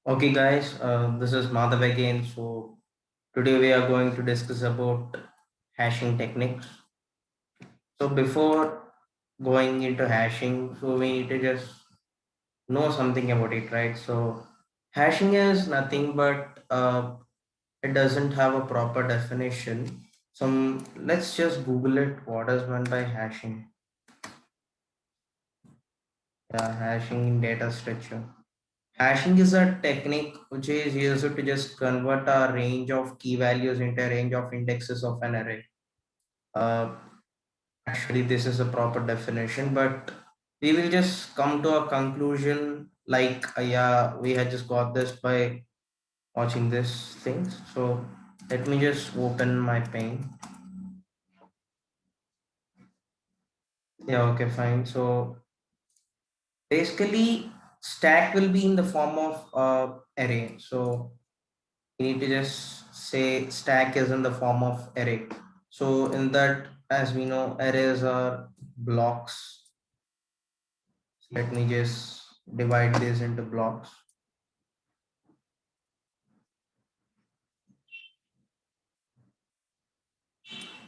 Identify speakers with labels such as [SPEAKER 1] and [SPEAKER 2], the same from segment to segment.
[SPEAKER 1] Okay, guys, this is Madhav again. So today we are going to discuss about hashing techniques. So before going into hashing, so we need to just know something about it, right? So hashing is nothing but it doesn't have a proper definition. So let's just Google it. What is meant by hashing? Yeah, hashing in data structure. Hashing is a technique which is used to just convert a range of key values into a range of indexes of an array. Uh, Actually, this is a proper definition, but we will just come to a conclusion like, yeah, we had just got this by watching this things. So let me just open my pane. Yeah, okay, fine. So basically, stack will be in the form of array. So we need to just say stack is in the form of array. So in that, as we know, arrays are blocks. Let me just divide this into blocks.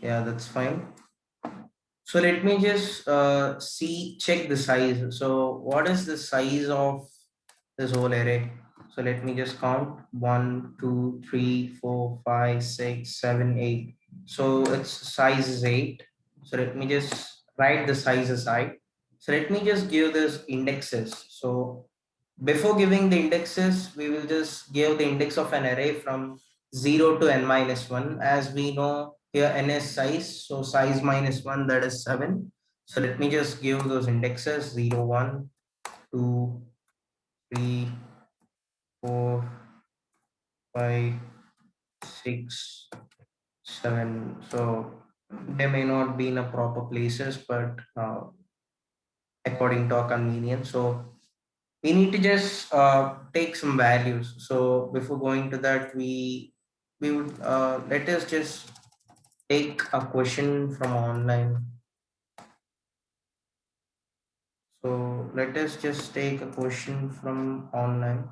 [SPEAKER 1] Yeah, that's fine. So let me just check the size. So what is the size of this whole array? So let me just count 1, 2, 3, 4, 5, 6, 7, 8. So its size is 8. So let me just write the size aside. So let me just give this indexes. So before giving the indexes, we will just give the index of an array from 0 to n minus 1. As we know here n is size, so size minus 1, that is 7. So let me just give those indexes 0, 1, 2, 3, 4, 5, 6, 7. So they may not be in a proper places, but according to our convenience. So we need to just take some values. So before going to that, we would let us just take a question from online. So let us just take a question from online.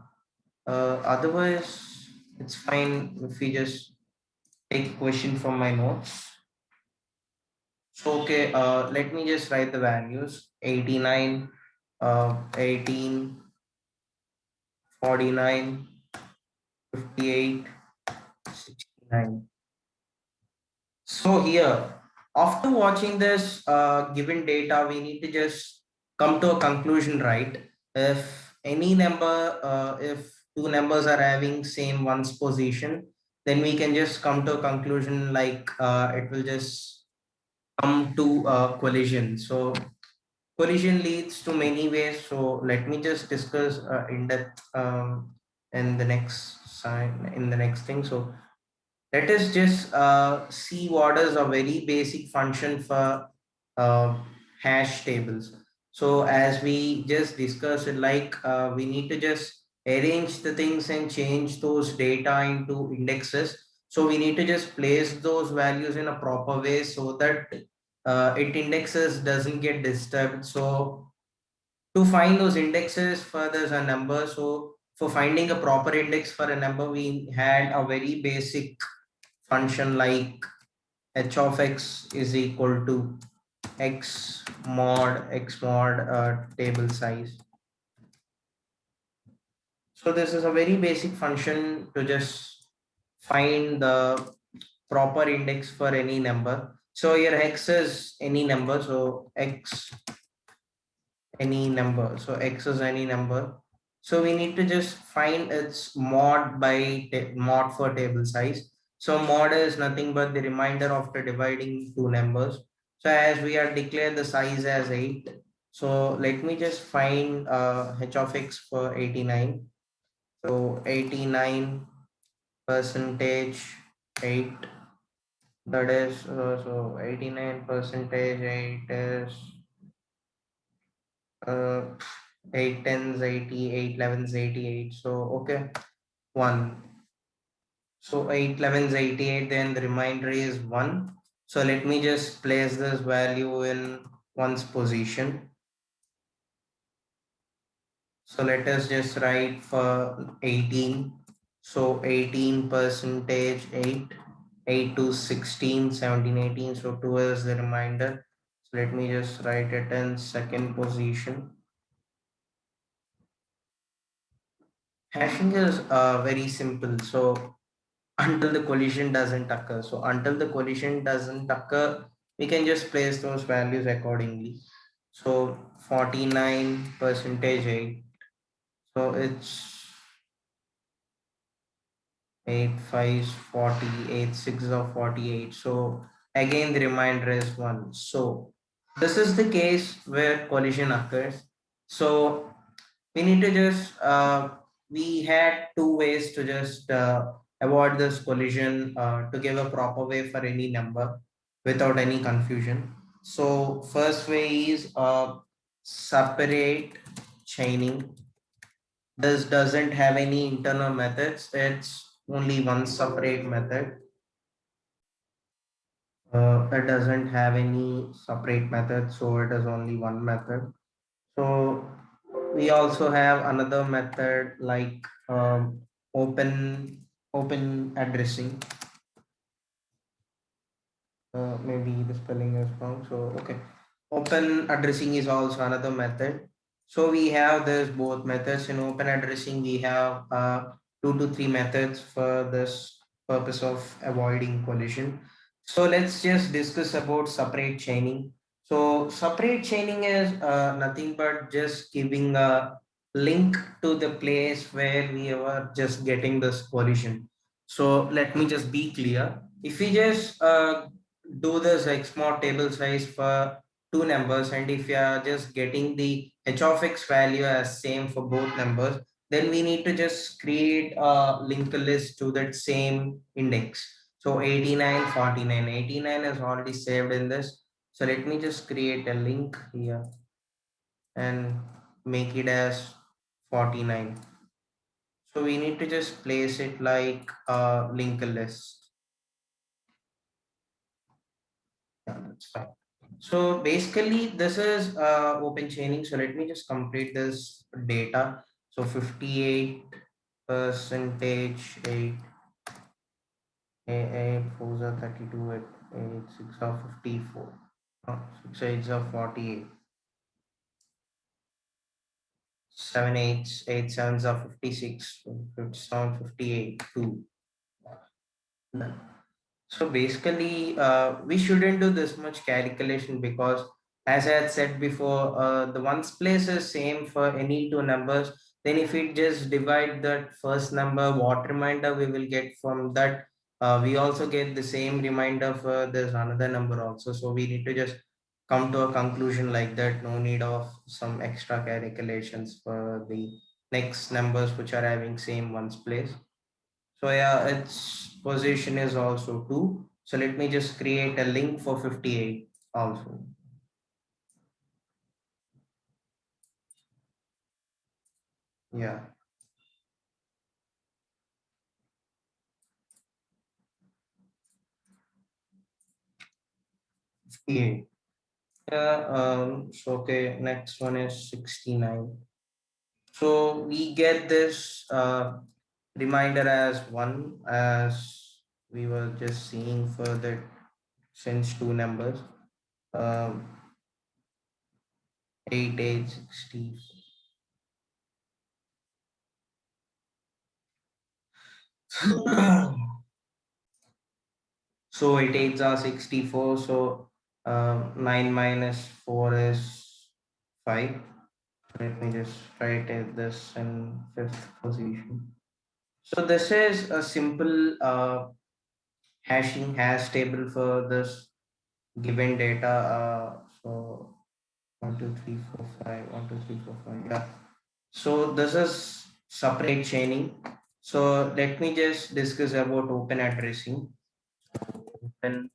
[SPEAKER 1] Otherwise, it's fine if we just take a question from my notes. So okay, let me just write the values: 89, 18, 49, 58, 69. So here, after watching this given data, we need to just come to a conclusion, right? If any number, if two numbers are having same ones position, then we can just come to a conclusion like it will just come to a collision. So collision leads to many ways. So let me just discuss in depth in the next sign in the next thing. So let us just see what is a very basic function for uh, hash tables. So as we just discussed, like we need to just arrange the things and change those data into indexes. So we need to just place those values in a proper way so that it indexes doesn't get disturbed. So to find those indexes for this a number, so for finding a proper index for a number, we had a very basic function like h of x is equal to x mod table size. So this is a very basic function to just find the proper index for any number. So here x is any number, so x any number. So x is any number. So we need to just find its mod by mod for table size. So mod is nothing but the remainder after dividing two numbers. So as we are declared the size as 8. So let me just find h of x for 89. So 89 percentage 8. That is so 89 percentage 8 is uh, 8 tens 80, 8 11s 88. So okay, 1. So 8 11s 88, then the remainder is 1. So let me just place this value in one's position. So let us just write for 18. So 18 percentage 8, 8 to 16, 17, 18. So 2 is the remainder. So let me just write it in second position. Hashing is very simple. So until the collision doesn't occur. So until the collision doesn't occur, we can just place those values accordingly. So 49 percentage 8. So it's 8 5 is 40, 8 6 of 48. So again the remainder is 1. So this is the case where collision occurs. So we need to just we had two ways to just avoid this collision to give a proper way for any number without any confusion. So first way is separate chaining. This doesn't have any internal methods. It's only one separate method. It doesn't have any separate method, so it is only one method. So we also have another method like open addressing. Maybe the spelling is wrong. So okay, open addressing is also another method. So we have this both methods. In open addressing we have 2 to 3 methods for this purpose of avoiding collision. So let's just discuss about separate chaining. So separate chaining is nothing but just giving a link to the place where we are just getting this collision. So let me just be clear. If we just do this X mod table size for two numbers, and if you are just getting the h of x value as same for both numbers, then we need to just create a linked list to that same index. So 89 49, 89 is already saved in this. So let me just create a link here and make it as 49. So we need to just place it like a linked list. Yeah, that's fine. So basically, this is open chaining. So let me just complete this data. So 58 percentage 8, 8 fours are 32, 8 6 are 54, 6 8s are 48, 7 8s, 8 sevens are 56, 57, 58, 2. So basically, we shouldn't do this much calculation because, as I had said before, the ones place is same for any two numbers. Then if we just divide that first number, what reminder we will get from that, we also get the same reminder for there's another number also. So we need to just come to a conclusion like that. No need of some extra calculations for the next numbers which are having same ones place. So yeah, its position is also 2. So let me just create a link for 58 also. Yeah, 58. Yeah, so okay, next one is 69. So we get this reminder as 1 as we were just seeing for the since two numbers. Um, 8, 8, 60. So it takes us 64. So 9 minus 4 is 5. Let me just write this in fifth position. So this is a simple hashing hash table for this given data. So 1, 2, 3, 4, 5, 1, 2, 3, 4, 5. Yeah. So this is separate chaining. So let me just discuss about open addressing. Open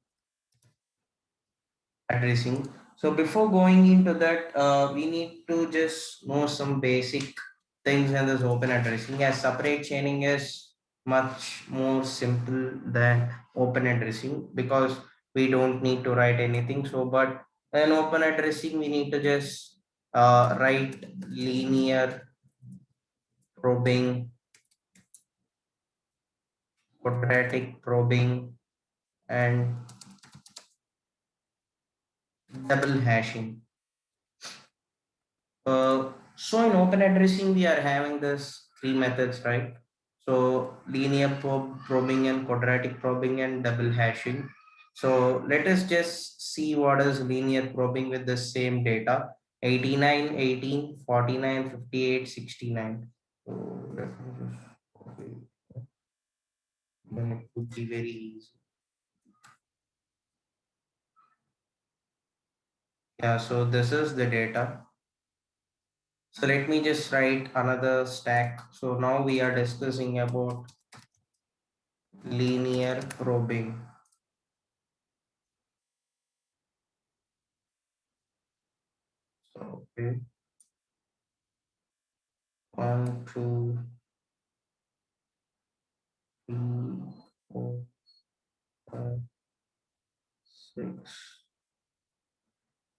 [SPEAKER 1] addressing. So before going into that, we need to just know some basic things in this open addressing. As separate chaining is much more simple than open addressing because we don't need to write anything. So, but in open addressing, we need to just write linear probing, quadratic probing, and double hashing. So in open addressing, we are having this three methods, right? So linear probing and quadratic probing and double hashing. So let us just see what is linear probing with the same data: 89, 18, 49, 58, 69. So let me just, okay, then it would be very easy. Yeah, so this is the data. So let me just write another stack. So now we are discussing about linear probing. So, okay, 1, 2, 3, 4, 5, 6,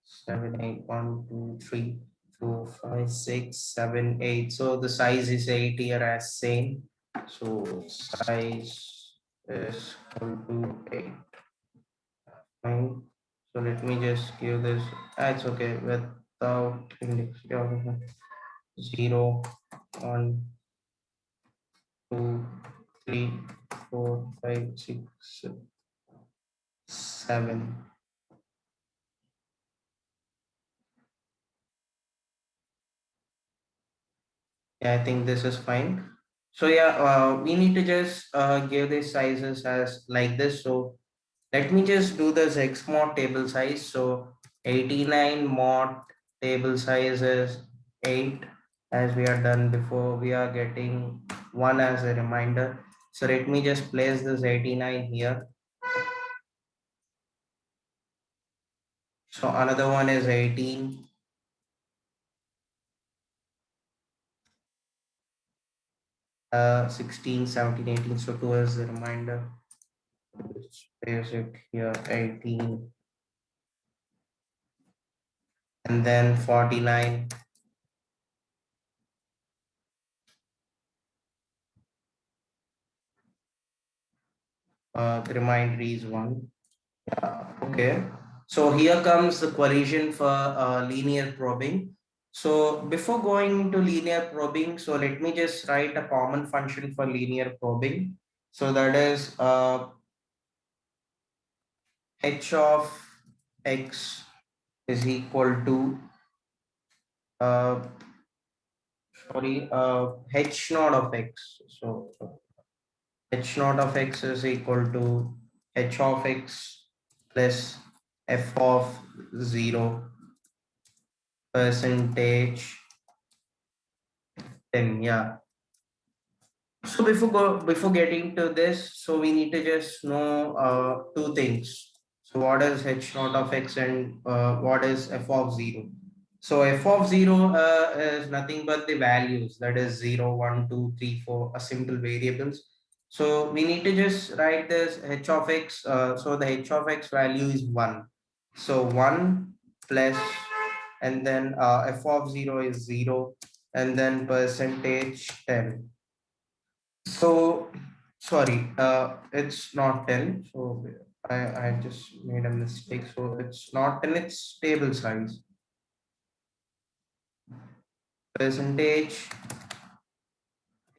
[SPEAKER 1] 7, 8, 1, 2, 3, 4, 5, 6, 7, 8. So the size is 8 here as same. So size is equal to 8. Fine. So let me just give this. That's okay without index. Yeah, okay. 0, 1, 2, 3, 4, 5, 6, 7. Yeah, I think this is fine. So yeah, we need to just give these sizes as like this. So let me just do this X mod table size. So 89 mod table size is 8. As we are done before, we are getting 1 as a reminder. So let me just place this 89 here. So another one is 18. 16, 17, 18. So 2 as a reminder. Let's place it here, 18. And then 49. The reminder is 1. Okay. So here comes the collision for linear probing. So before going into linear probing, so let me just write a common function for linear probing. So that is h of x is equal to uh, h naught of x. So h naught of x is equal to h of x plus f of 0 percentage 10. Yeah. So before getting to this, so we need to just know two things. So what is h naught of x and what is f of 0? So f of 0 is nothing but the values, that is 0, 1, 2, 3, 4, a simple variables. So we need to just write this h of x. So the h of x value is 1. So 1 plus, and then f of 0 is 0, and then percentage 10. So sorry, it's not 10. So I just made a mistake. So it's not 10, it's table size. Percentage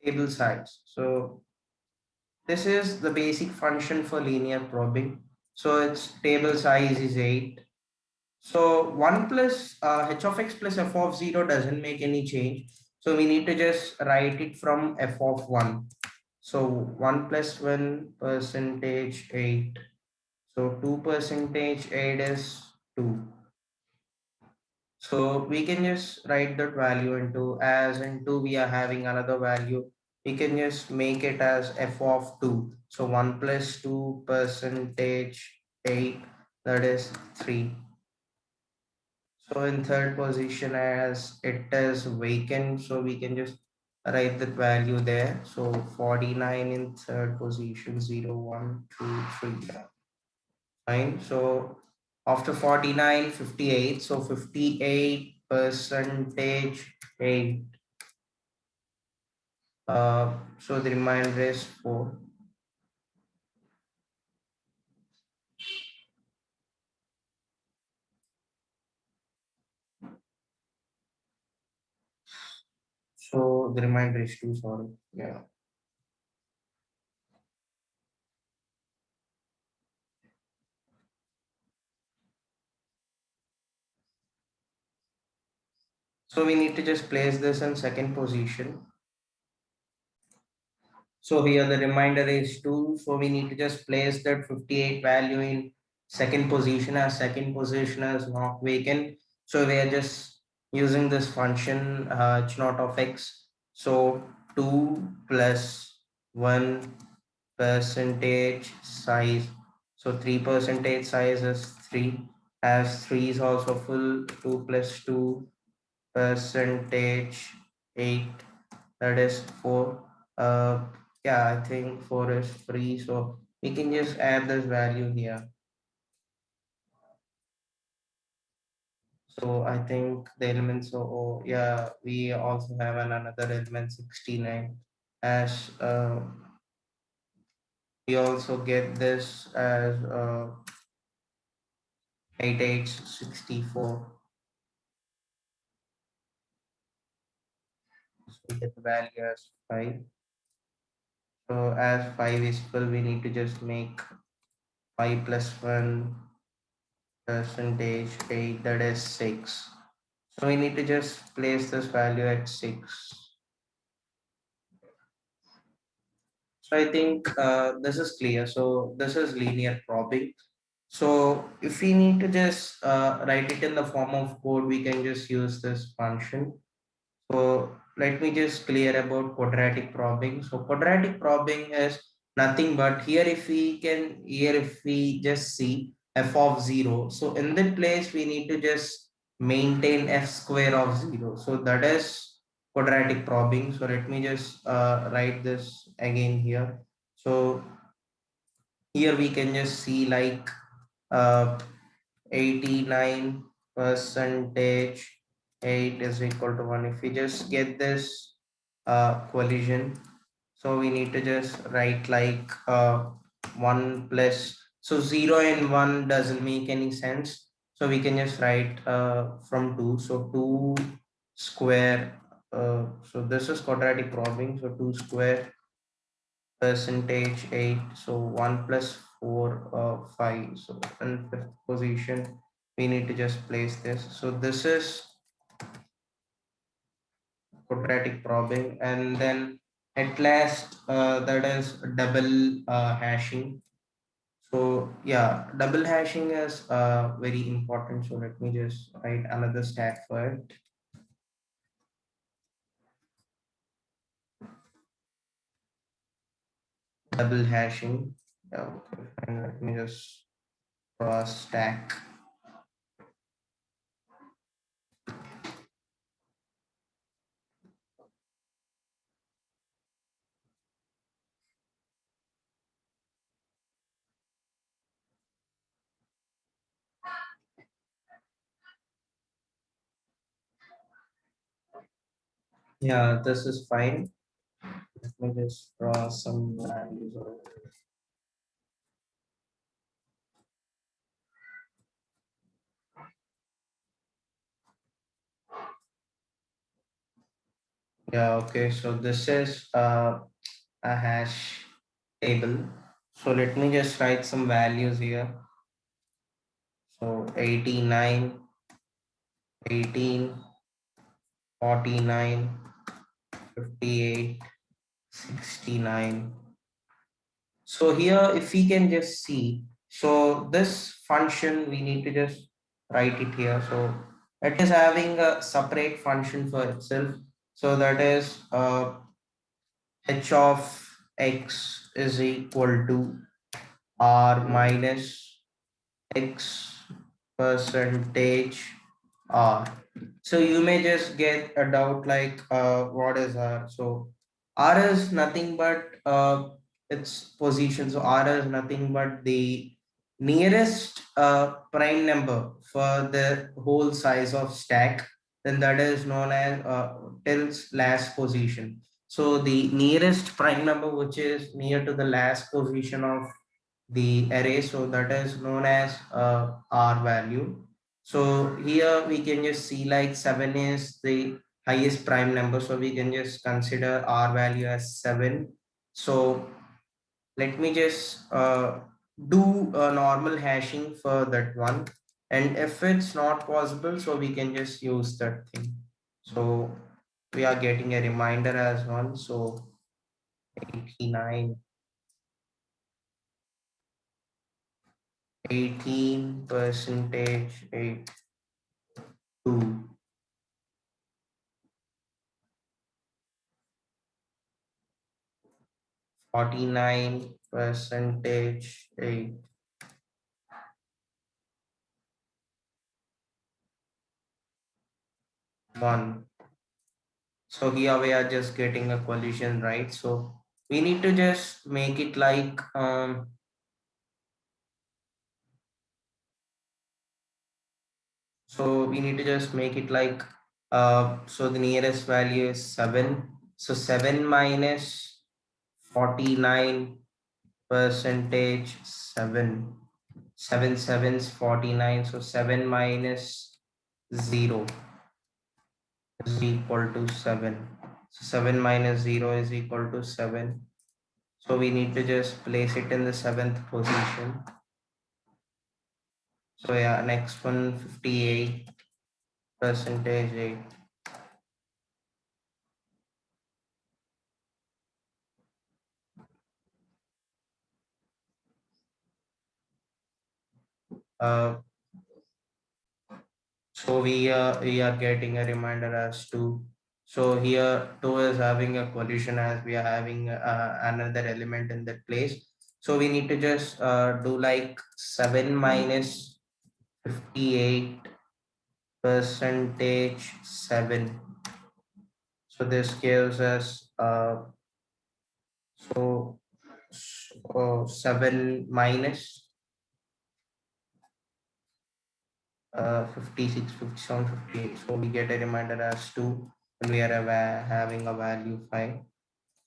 [SPEAKER 1] table size. So this is the basic function for linear probing. So its table size is 8. So 1 plus h of x plus f of 0 doesn't make any change. So we need to just write it from f of 1. So 1 plus 1 percentage 8. So 2 percentage 8 is 2. So we can just write that value into, as into we are having another value. We can just make it as f of 2. So 1 plus 2 percentage 8, that is 3. So in third position, as it is vacant, so we can just write that value there. So 49 in third position, 0, 1, 2, 3. Fine. So after 49, 58. So 58 percentage 8. So the remainder is 4. So the remainder is 2, sorry. Yeah. So we need to just place this in second position. So here the remainder is 2. So we need to just place that 58 value in second position, as second position is not vacant. So we are just using this function h naught of x. So 2 plus 1 percentage size. So 3 percentage size is 3. As 3 is also full, 2 plus 2 percentage 8, that is 4. Yeah, I think 4 is free, so we can just add this value here. So I think the elements, so oh, yeah, we also have another element 69, as we also get this as 8864. So we get the value as 5. So as 5 is full, we need to just make 5 plus 1 percentage 8, that is 6. So we need to just place this value at 6. So I think this is clear. So this is linear probing. So if we need to just write it in the form of code, we can just use this function. So let me just clear about quadratic probing. So quadratic probing is nothing but here if we just see f of 0. So in that place we need to just maintain f square of 0. So that is quadratic probing. So let me just write this again here. So here we can just see like uh, 89 percentage 8 is equal to 1. If we just get this collision, so we need to just write like 1 plus, so 0 and 1 doesn't make any sense, so we can just write from 2. So 2 square, so this is quadratic probing, so 2 square percentage 8, so 1 plus 4 5. So in fifth position we need to just place this. So this is quadratic probing, and then at last that is double hashing. So yeah, double hashing is very important, so let me just write another stack for it. Double hashing, yeah, okay, and let me just draw a stack. Yeah, this is fine. Let me just draw some values over it. Yeah, okay. So this is a hash table. So let me just write some values here. So 89, 18, 49, 58, 69. So here, if we can just see, so this function, we need to just write it here. So it is having a separate function for itself. So that is h of x is equal to r minus x percentage r. So you may just get a doubt like what is r? So r is nothing but its position. So r is nothing but the nearest prime number for the whole size of stack. Then that is known as till last position. So the nearest prime number which is near to the last position of the array, so that is known as R value. So here we can just see like 7 is the highest prime number, so we can just consider R value as 7. So let me just do a normal hashing for that one, and if it's not possible, so we can just use that thing. So we are getting a reminder as one. So 89, 18 percentage 82, 49 percentage 81. So here we are just getting a collision, right? So we need to just make it like so we need to just make it like so the nearest value is 7. So 7 minus 49 percentage 7. 7 sevens 49. So 7 minus 0 is equal to 7. So 7 minus 0 is equal to 7. So we need to just place it in the seventh position. So yeah, next one 58 percentage 8. Uh, so we are getting a reminder as 2. So here 2 is having a collision as we are having another element in that place. So we need to just do like 7 minus 58 percentage 7. So this gives us so 7 minus 56, 57, 58. So we get a reminder as 2 and we are having a value 5.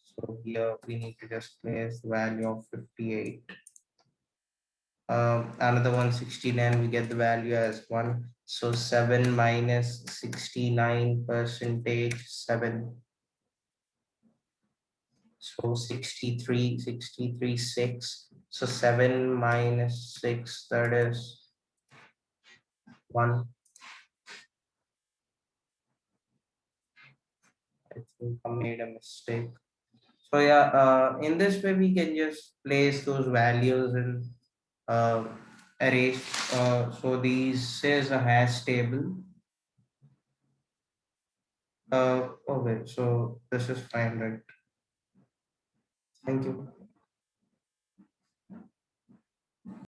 [SPEAKER 1] So here we need to just place the value of 58. Another one 69, we get the value as 1. So 7 minus 69 percentage 7. So 63, 6. So 7 minus 6, that is 1. I think I made a mistake. So yeah, in this way we can just place those values in uh, arrays. So these is a hash table. Okay, so this is fine, right? Thank you.